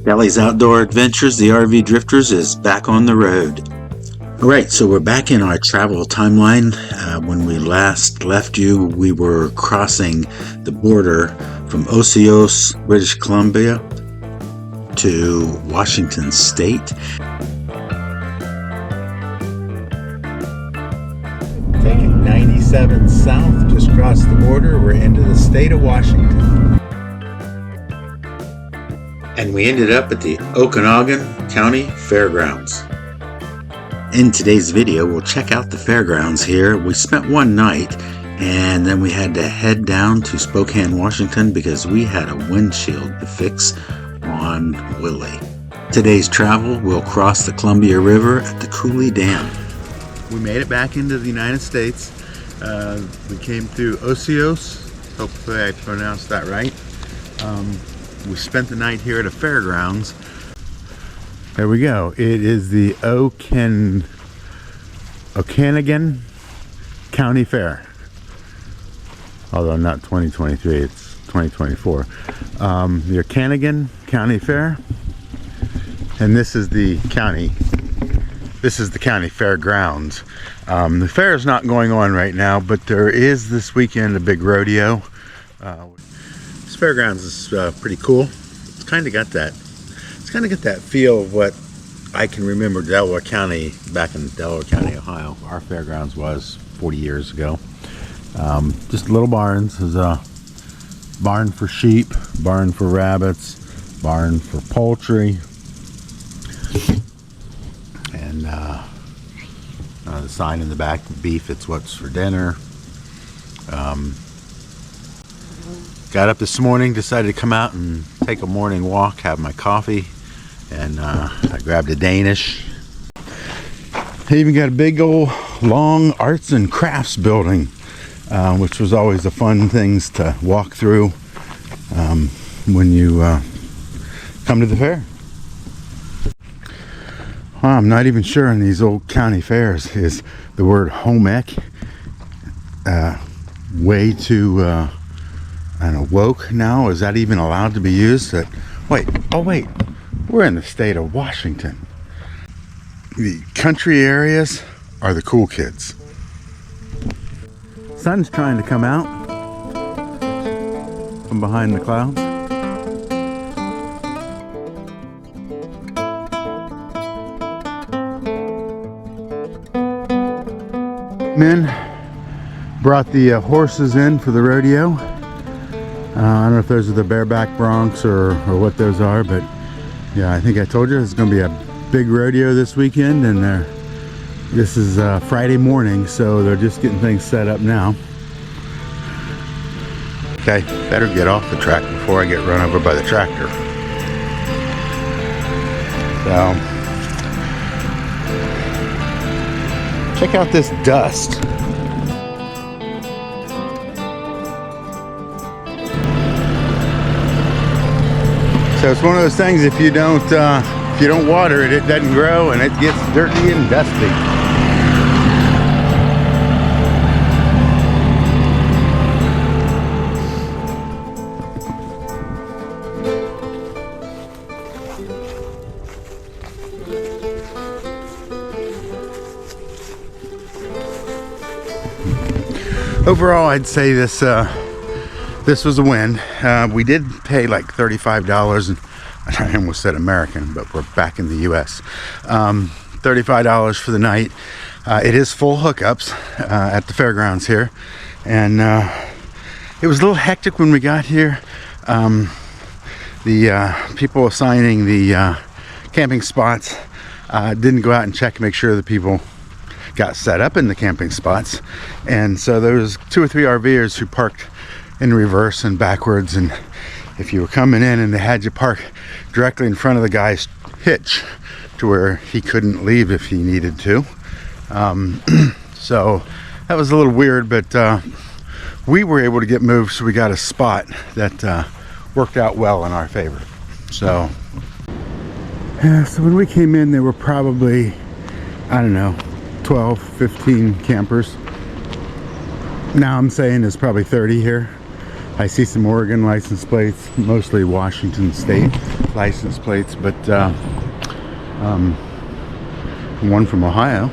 Kelly's Outdoor Adventures, the RV Drifters, is back on the road. Alright, so we're back in our travel timeline. When we last left you, we were crossing the border from Osios, British Columbia to Washington State. Taking 97 south, just crossed the border, we're into the state of Washington. And we ended up at the Okanogan County Fairgrounds. In today's video, we'll check out the fairgrounds here. We spent one night and then we had to head down to Spokane, Washington because we had a windshield to fix on Coulee. Today's travel, we'll cross the Columbia River at the Coulee Dam. We made it back into the United States. We came through Osios. Hopefully I pronounced that right. We spent the night here at a fairgrounds. There we go. It is the Okanogan County Fair. Although not 2023, it's 2024. The Okanogan County Fair. And this is the county. This is the county fairgrounds. The fair is not going on right now, but there is this weekend a big rodeo. This fairgrounds is pretty cool. It's kind of got that feel of what I can remember Delaware County, back in Delaware County, Ohio. Our fairgrounds was 40 years ago. Just little barns. There's a barn for sheep, barn for rabbits, barn for poultry, and the sign in the back, beef, it's what's for dinner. Got up this morning, decided to come out and take a morning walk, have my coffee, and I grabbed a Danish. They even got a big old long arts and crafts building, which was always a fun things to walk through when you come to the fair. Well, I'm not even sure in these old county fairs is the word home ec way too I don't know, woke now. Is that even allowed to be used? Wait, we're in the state of Washington. The country areas are the cool kids. Sun's trying to come out from behind the clouds. Men brought the horses in for the rodeo. I don't know if those are the bareback broncs or what those are, but yeah, I think I told you it's going to be a big rodeo this weekend, and this is Friday morning, so they're just getting things set up now. Okay, better get off the track before I get run over by the tractor. So, check out this dust. So it's one of those things, if you don't water it, it doesn't grow and it gets dirty and dusty. Overall, I'd say this was a win. We did pay like $35, and I almost said American, but we're back in the US. $35 for the night. It is full hookups at the fairgrounds here, and it was a little hectic when we got here. The people assigning the camping spots didn't go out and check and make sure that people got set up in the camping spots, and so there was 2 or 3 RVers who parked in reverse and backwards, and if you were coming in and they had you park directly in front of the guy's hitch to where he couldn't leave if he needed to. So that was a little weird, but we were able to get moved, so we got a spot that worked out well in our favor. So so when we came in, there were probably, I don't know, 12, 15 campers. Now I'm saying there's probably 30 here. I see some Oregon license plates, mostly Washington State. license plates, but one from Ohio.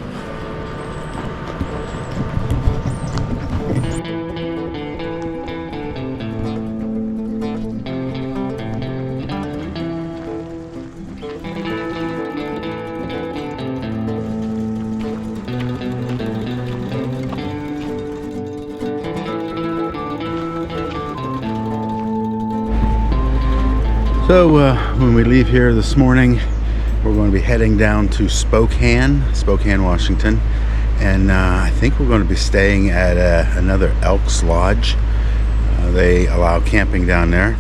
So when we leave here this morning, we're going to be heading down to Spokane, Washington, and I think we're going to be staying at another Elks Lodge. They allow camping down there,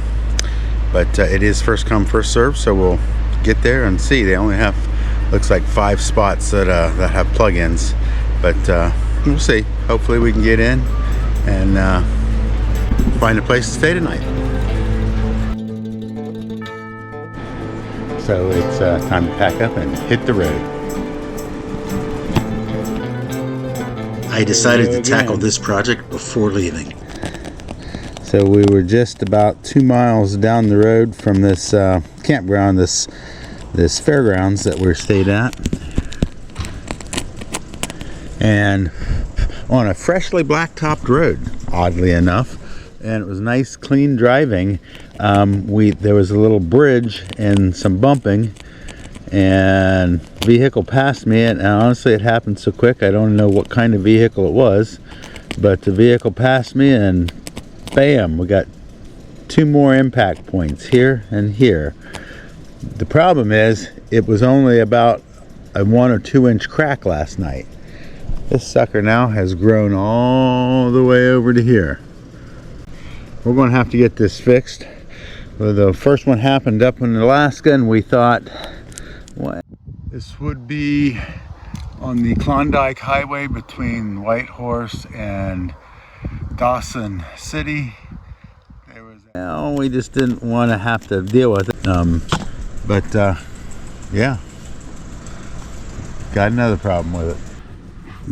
but it is first come first serve, so we'll get there and see. They only have, looks like 5 spots that have plug-ins, but we'll see. Hopefully we can get in and find a place to stay tonight. So it's time to pack up and hit the road. I decided to tackle this project before leaving. So we were just about 2 miles down the road from this campground, this fairgrounds that we stayed at, and on a freshly blacktopped road, oddly enough. And it was nice, clean driving. There was a little bridge and some bumping, and vehicle passed me, and honestly it happened so quick I don't know what kind of vehicle it was, but the vehicle passed me, and bam, we got 2 more impact points here and here. The problem is it was only about a 1 or 2 inch crack last night. This sucker now has grown all the way over to here. We're going to have to get this fixed. Well, the first one happened up in Alaska, and we thought, what? This would be on the Klondike Highway between Whitehorse and Dawson City. Well, we just didn't want to have to deal with it. Yeah, got another problem with it.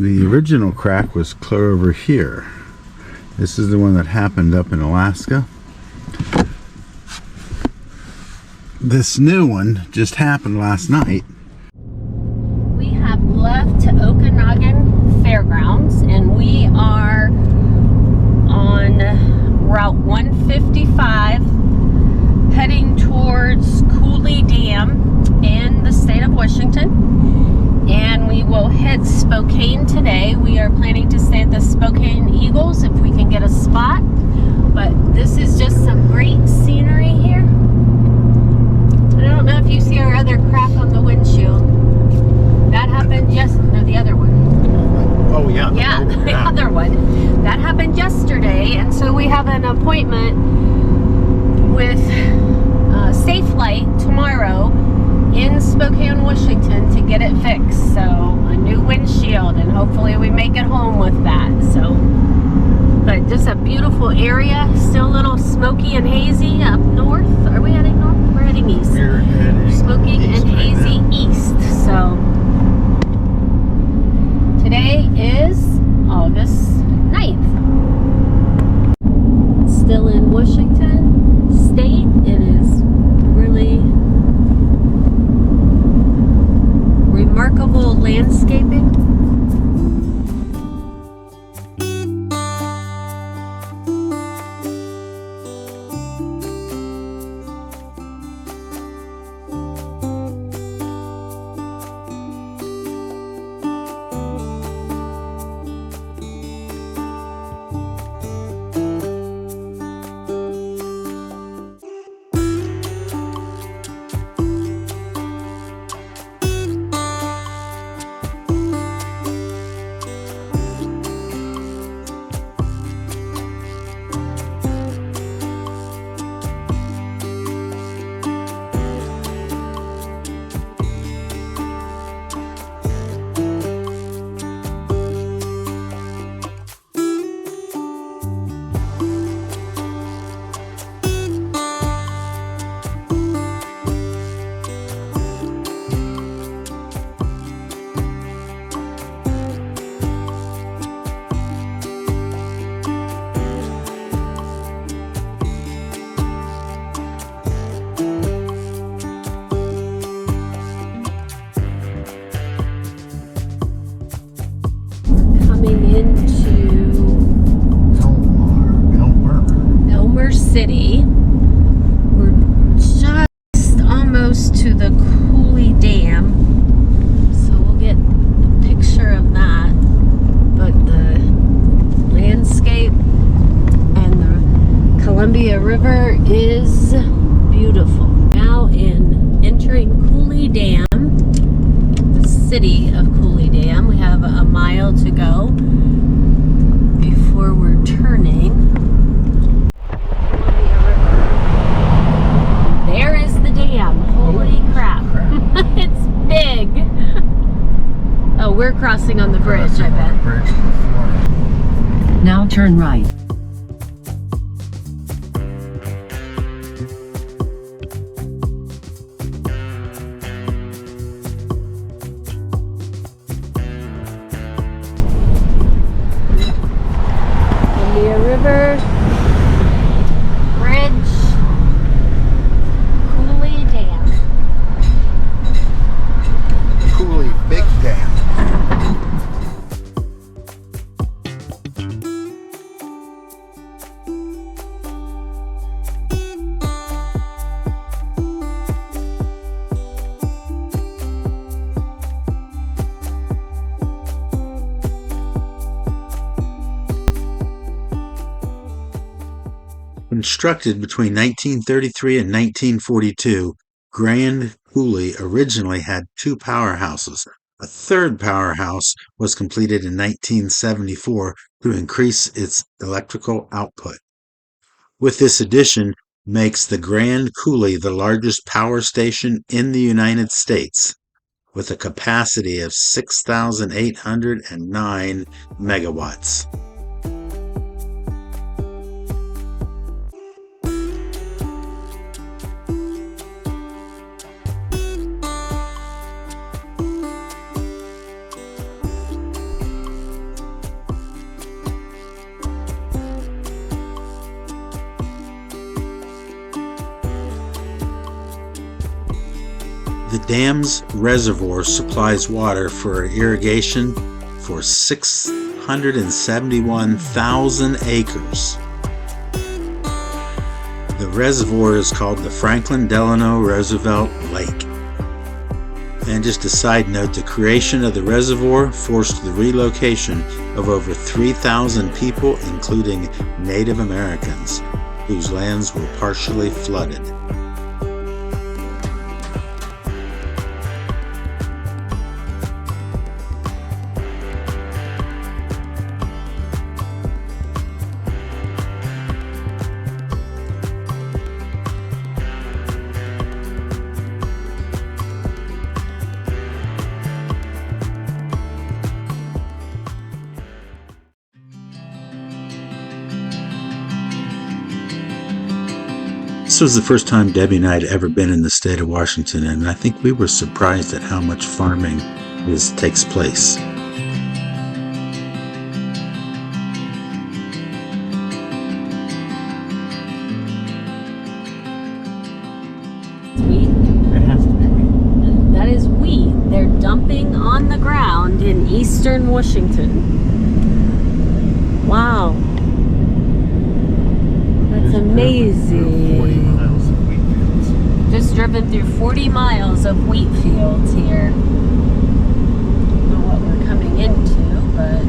The original crack was clear over here. This is the one that happened up in Alaska. This new one just happened last night. We have left Okanogan Fairgrounds, and we are on Route 155 heading towards Coulee Dam in the state of Washington, and we will hit Spokane today. We are planning to stay at the Spokane Eagles if we can get a spot, but this is just some great scenery here. I don't know if you see our other crack on the windshield. That happened no, the other one. Oh yeah. Yeah, the other one. That happened yesterday, and so we have an appointment with Safe Light tomorrow in Spokane, Washington to get it fixed. So a new windshield, and hopefully we make it home with that. So, but just a beautiful area, still a little smoky and hazy up north. Are we heading north? We're heading east. We're heading smoky and hazy east. So today is August 9th. Still in Washington State. It is really remarkable landscaping. we're crossing on the bridge, I bet. Bridge before. Now turn right. Columbia River Bridge, Coulee Dam. Coulee Big Dam. Constructed between 1933 and 1942, Grand Coulee originally had two powerhouses. A third powerhouse was completed in 1974 to increase its electrical output. With this addition, makes the Grand Coulee the largest power station in the United States, with a capacity of 6,809 megawatts. The dam's reservoir supplies water for irrigation for 671,000 acres. The reservoir is called the Franklin Delano Roosevelt Lake. And just a side note, the creation of the reservoir forced the relocation of over 3,000 people, including Native Americans, whose lands were partially flooded. This was the first time Debbie and I had ever been in the state of Washington, and I think we were surprised at how much farming takes place. Wheat. It has to be wheat. That is wheat. They're dumping on the ground in eastern Washington. Wow. That's amazing. 40 miles of wheat fields. Just driven through 40 miles of wheat fields here. Don't know what we're coming into, but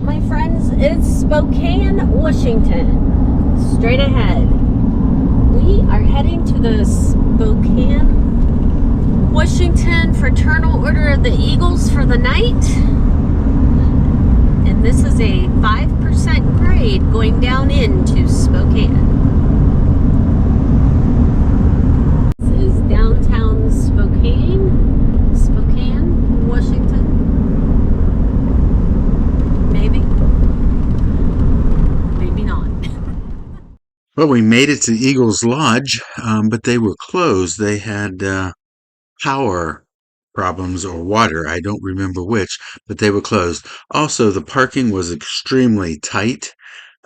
my friends, it's Spokane, Washington. Straight ahead. We are heading to the Spokane, Washington Fraternal Order of the Eagles for the night. And this is a 5% grade going down into Spokane. This is downtown Spokane, Washington. Maybe. Maybe not. Well, we made it to Eagles Lodge, but they were closed. They had power problems or water. I don't remember which, but they were closed. Also, the parking was extremely tight,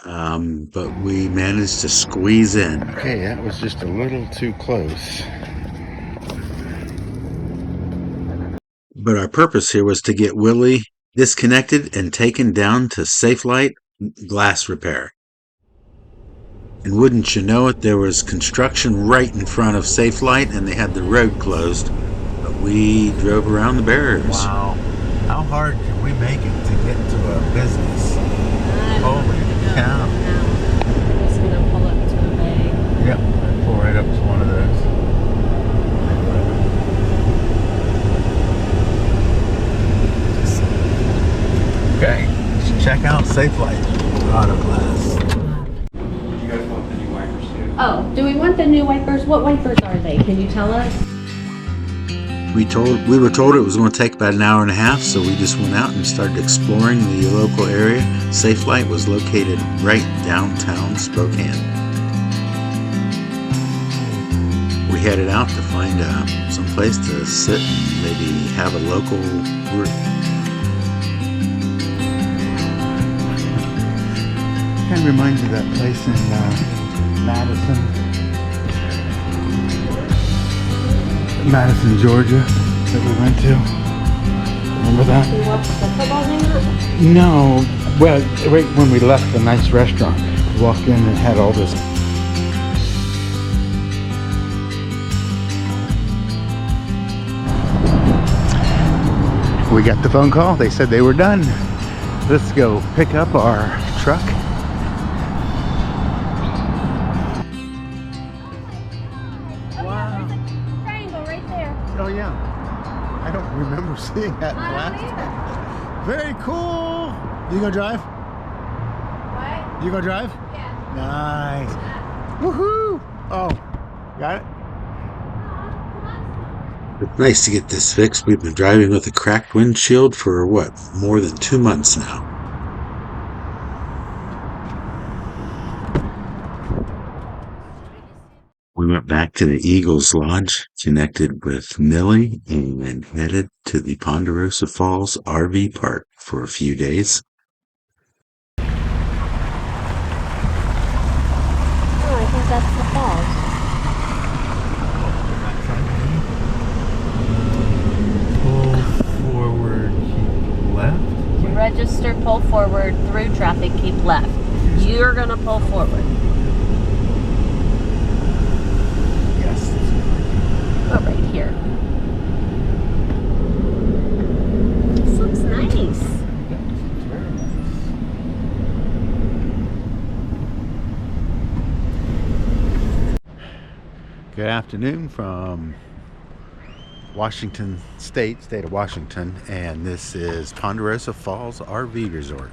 but we managed to squeeze in. Okay, that was just a little too close. But our purpose here was to get Willie disconnected and taken down to Safelite glass repair. And wouldn't you know it, there was construction right in front of Safelite and they had the road closed. But we drove around the barriers. Wow. How hard can we make it to get to a business? Holy cow. Now, I'm just going to pull up to the bay. Yep, I pull right up to one of those. safe light auto glass. You guys want the new wipers too? Oh, do we want the new wipers? What wipers are they? Can you tell us? We were told it was going to take about an hour and a half, so we just went out and started exploring the local area. Safe Light was located right downtown Spokane. We headed out to find some place to sit and maybe have a local work. Kind of reminds you of that place in Madison, Georgia that we went to. Remember that? We watched the football game? No. Well, right when we left the nice restaurant, we walked in and had all this. We got the phone call. They said they were done. Let's go pick up our truck. Wow. There's a triangle right there. Oh yeah. I don't remember seeing that last time. Very cool. You gonna drive? What? You gonna drive? Yeah. Nice. Woohoo! Oh, got it? It's nice to get this fixed. We've been driving with a cracked windshield for more than 2 months now. We went back to the Eagles Lodge, connected with Millie, and headed to the Ponderosa Falls RV park for a few days. Oh, I think that's the falls. Pull forward, keep left. To register, pull forward, through traffic, keep left. You're gonna pull forward. Yes. Oh, right here. This looks nice. Good afternoon from Washington state of Washington, and this is Ponderosa Falls RV Resort.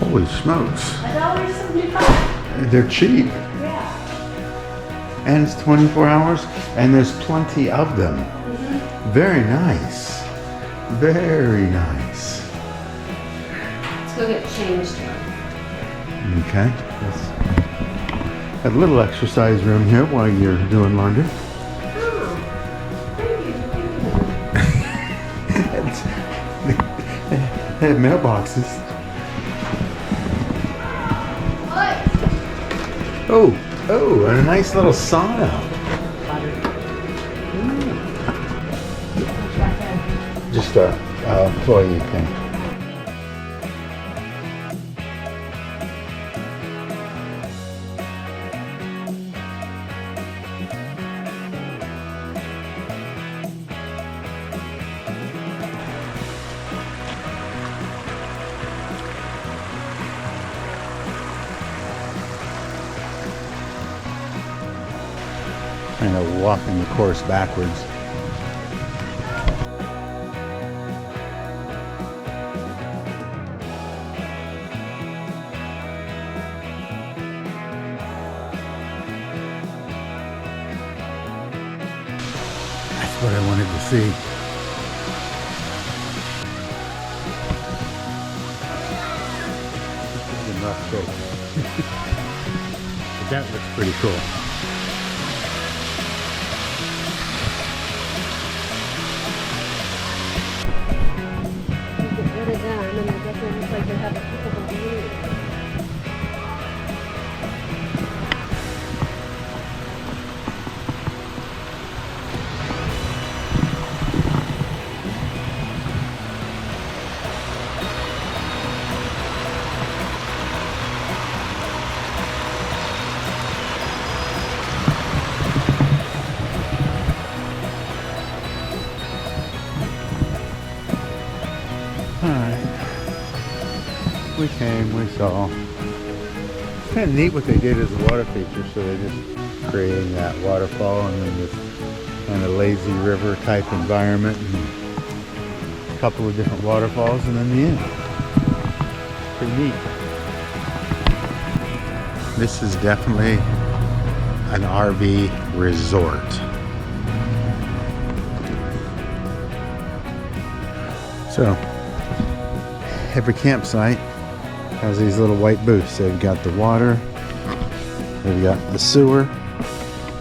Holy smokes. $1.75. They're cheap. Yeah. And it's 24 hours, and there's plenty of them. Very nice. Very nice. Let's go get changed. Okay. Let's have a little exercise room here while you're doing laundry. They have mailboxes. Oh, and a nice little sauna. Just a employee thing. Kind of walking the course backwards. That's what I wanted to see. But that looks pretty cool. Alright. We came, we saw. kind of neat what they did as a water feature. So they're just creating that waterfall and then this kind of lazy river type environment and a couple of different waterfalls and then the end. Pretty neat. This is definitely an RV resort. So every campsite has these little white booths. They've got the water, they've got the sewer,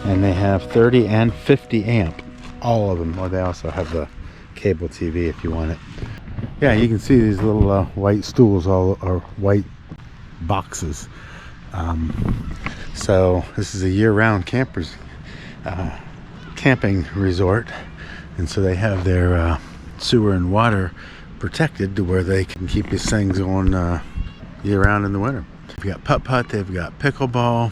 and they have 30 and 50 amp, all of them. Or they also have the cable TV if you want it. Yeah, you can see these little white stools, all are white boxes. So this is a year-round camping resort, and so they have their sewer and water protected to where they can keep these things going year-round in the winter. They've got putt-putt, they've got pickleball,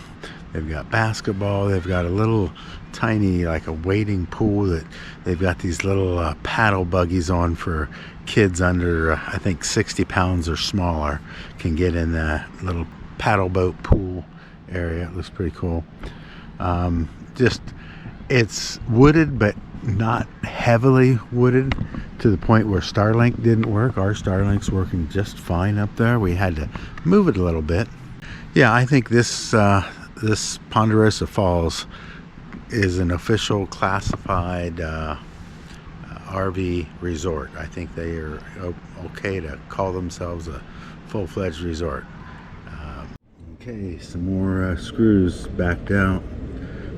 they've got basketball, they've got a little tiny, like a wading pool that they've got these little paddle buggies on for kids under, I think 60 pounds or smaller can get in the little paddle boat pool area. It looks pretty cool. It's wooded, but not heavily wooded to the point where Starlink didn't work. Our Starlink's working just fine up there. We had to move it a little bit. Yeah, I think this Ponderosa Falls is an official classified RV resort. I think they are okay to call themselves a full-fledged resort. Okay, some more screws backed out.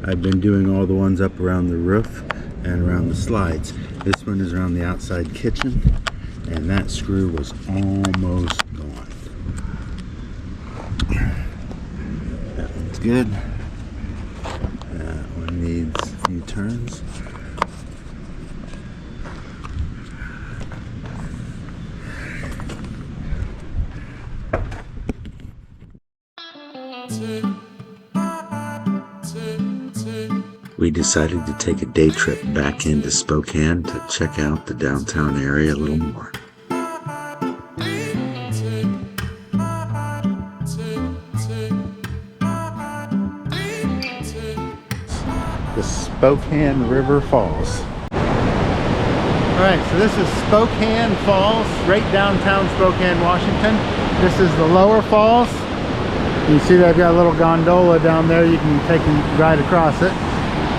I've been doing all the ones up around the roof and around the slides. This one is around the outside kitchen, and that screw was almost gone. That one's good. That one needs a few turns. We decided to take a day trip back into Spokane to check out the downtown area a little more. The Spokane River Falls. Alright, so this is Spokane Falls, right downtown Spokane, Washington. This is the lower falls. You see they've got a little gondola down there you can take and ride across it.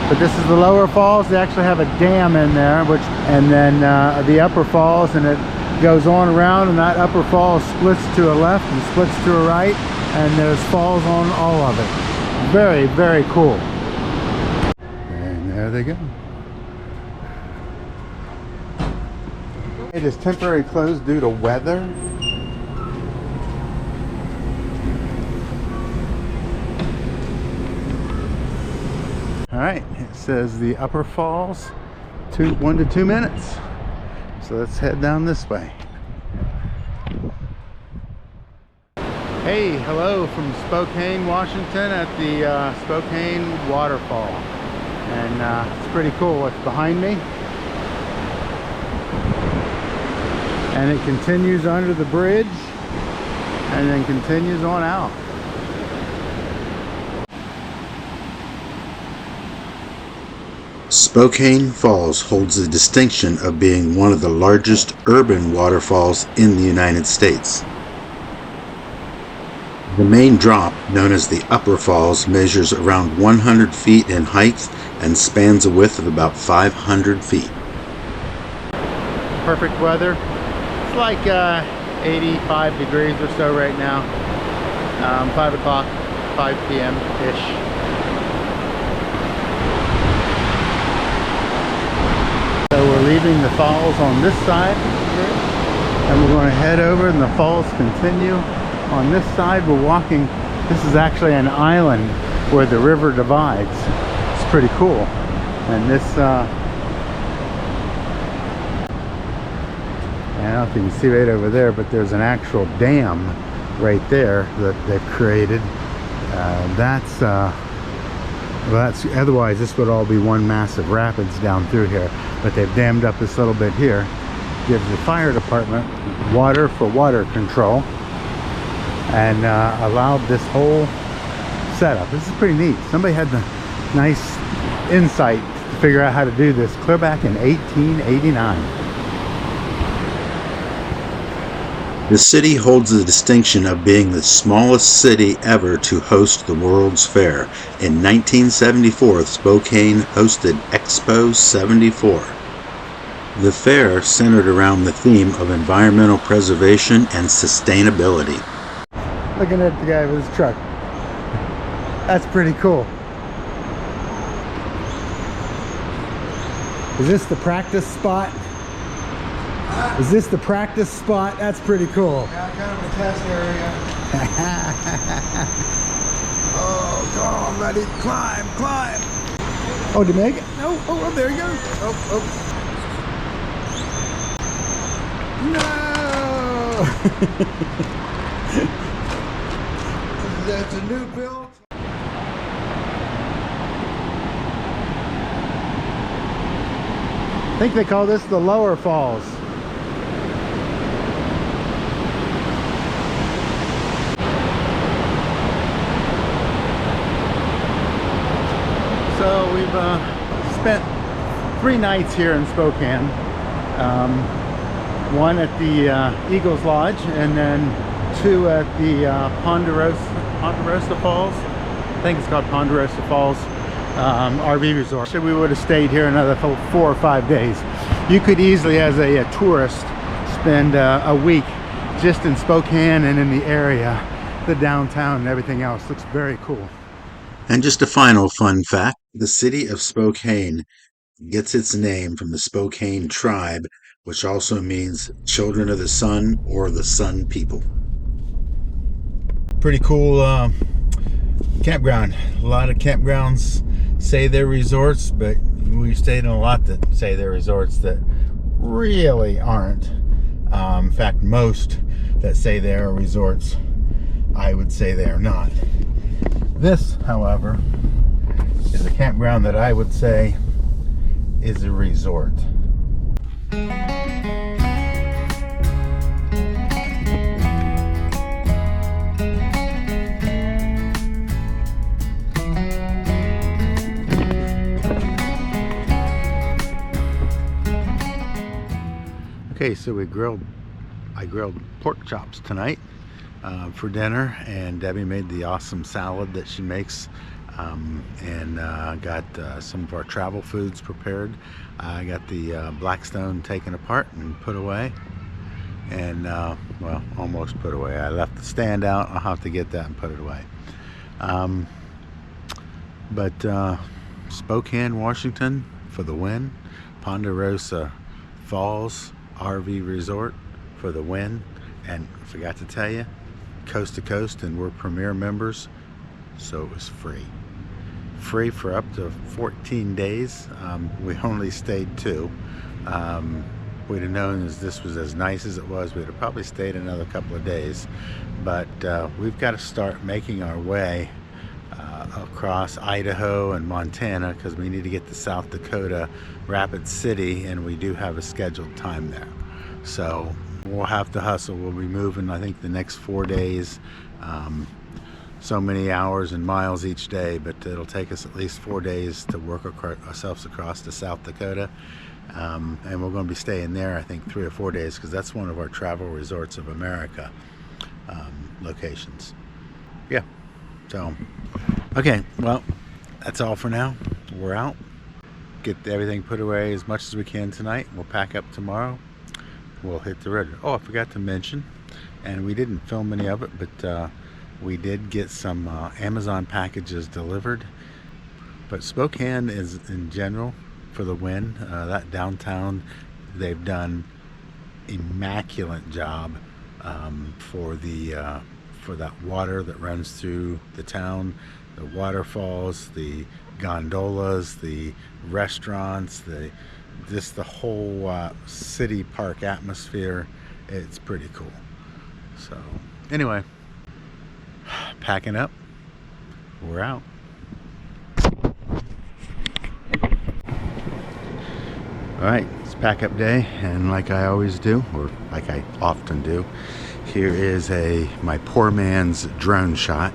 But this is the lower falls. They actually have a dam in there, and then the upper falls, and it goes on around, and that upper falls splits to a left and splits to a right, and there's falls on all of it. Very, very cool. And there they go. It is temporarily closed due to weather. Alright, it says the upper falls, 1 to 2 minutes. So let's head down this way. Hey, hello from Spokane, Washington at the Spokane waterfall. And it's pretty cool what's behind me. And it continues under the bridge and then continues on out. Spokane Falls holds the distinction of being one of the largest urban waterfalls in the United States. The main drop, known as the Upper Falls, measures around 100 feet in height and spans a width of about 500 feet. Perfect weather. It's like 85 degrees or so right now. 5 o'clock, 5 p.m.-ish. So we're leaving the falls on this side and we're going to head over, and the falls continue on this side. We're walking, this is actually an island where the river divides. It's pretty cool. And this I don't know if you can see right over there, but there's an actual dam right there that they've created. Otherwise this would all be one massive rapids down through here, but they've dammed up this little bit here. Gives the fire department water for water control, and allowed this whole setup. This is pretty neat. Somebody had the nice insight to figure out how to do this clear back in 1889. The city holds the distinction of being the smallest city ever to host the World's Fair. In 1974, Spokane hosted Expo 74. The fair centered around the theme of environmental preservation and sustainability. Looking at the guy with his truck. That's pretty cool. Is this the practice spot? Is this the practice spot? That's pretty cool. Yeah, kind of a test area. Oh, come on, buddy. Climb, climb. Oh, did you make it? No. Oh, there he goes. Oh. No. That's a new build. I think they call this the Lower Falls. So we've spent 3 nights here in Spokane. One at the Eagles Lodge, and then 2 at the Ponderosa Falls. I think it's called Ponderosa Falls RV resort. So we would have stayed here another 4 or 5 days. You could easily, as a tourist, spend a week just in Spokane and in the area. The downtown and everything else looks very cool. And just a final fun fact, the city of Spokane gets its name from the Spokane tribe, which also means children of the sun or the sun people. Pretty cool campground. A lot of campgrounds say they're resorts, but we stayed in a lot that say they're resorts that really aren't. In fact, most that say they are resorts, I would say they are not. This, however, is a campground that I would say is a resort. Okay, so I grilled pork chops tonight for dinner, and Debbie made the awesome salad that she makes, and got some of our travel foods prepared. I got the Blackstone taken apart and put away, and well, almost put away. I left the stand out. I'll have to get that and put it away. But Spokane, Washington for the win. Ponderosa Falls RV Resort for the win. And I forgot to tell you, coast to coast, and we're premier members, so it was free for up to 14 days. We only stayed 2. We'd have known as this was as nice as it was, we'd have probably stayed another couple of days, but we've got to start making our way across Idaho and Montana, because we need to get to South Dakota, Rapid City, and we do have a scheduled time there. So we'll have to hustle. We'll be moving, I think, the next 4 days. So many hours and miles each day, but it'll take us at least 4 days to work ourselves across to South Dakota. And we're going to be staying there, I think, 3 or 4 days, because that's one of our Travel Resorts of America locations. Yeah. So, okay, well, that's all for now. We're out. Get everything put away as much as we can tonight. We'll pack up tomorrow. We'll hit the road. Oh, I forgot to mention, and we didn't film any of it, but we did get some Amazon packages delivered. But Spokane is, in general, for the win. That downtown, they've done immaculate job for that water that runs through the town, the waterfalls, the gondolas, the restaurants, just the whole city park atmosphere. It's pretty cool. So anyway, packing up, we're out. All right, it's pack up day, and like I always do, or like I often do, here is my poor man's drone shot.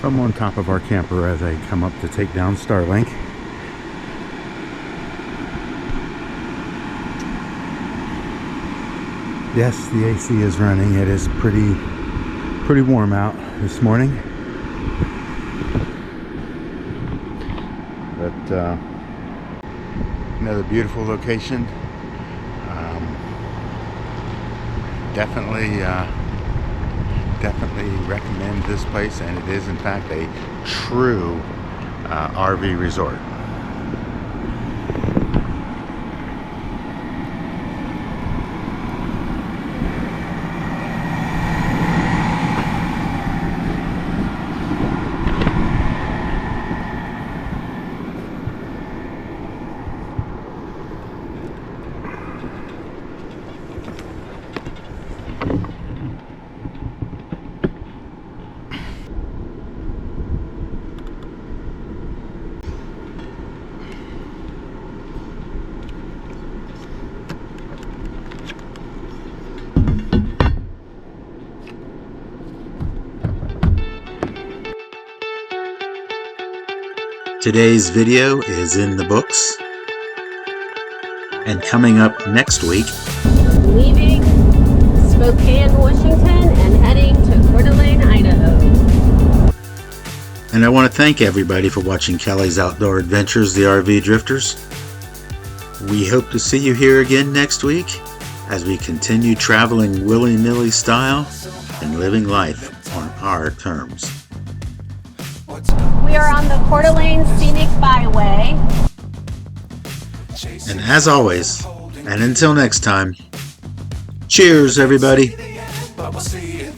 from on top of our camper as I come up to take down Starlink. Yes, the AC is running. It is pretty warm out this morning. But another beautiful location. Definitely recommend this place, and it is in fact a true RV resort. Today's video is in the books. And coming up next week, Leaving Spokane, Washington, and heading to Coeur d'Alene, Idaho. and I want to thank everybody for watching Kelly's Outdoor Adventures, the RV Drifters. We hope to see you here again next week as we continue traveling willy-nilly style and living life on our terms. We are on the Coeur d'Alene Scenic Byway. And as always, and until next time, cheers everybody. But we'll see it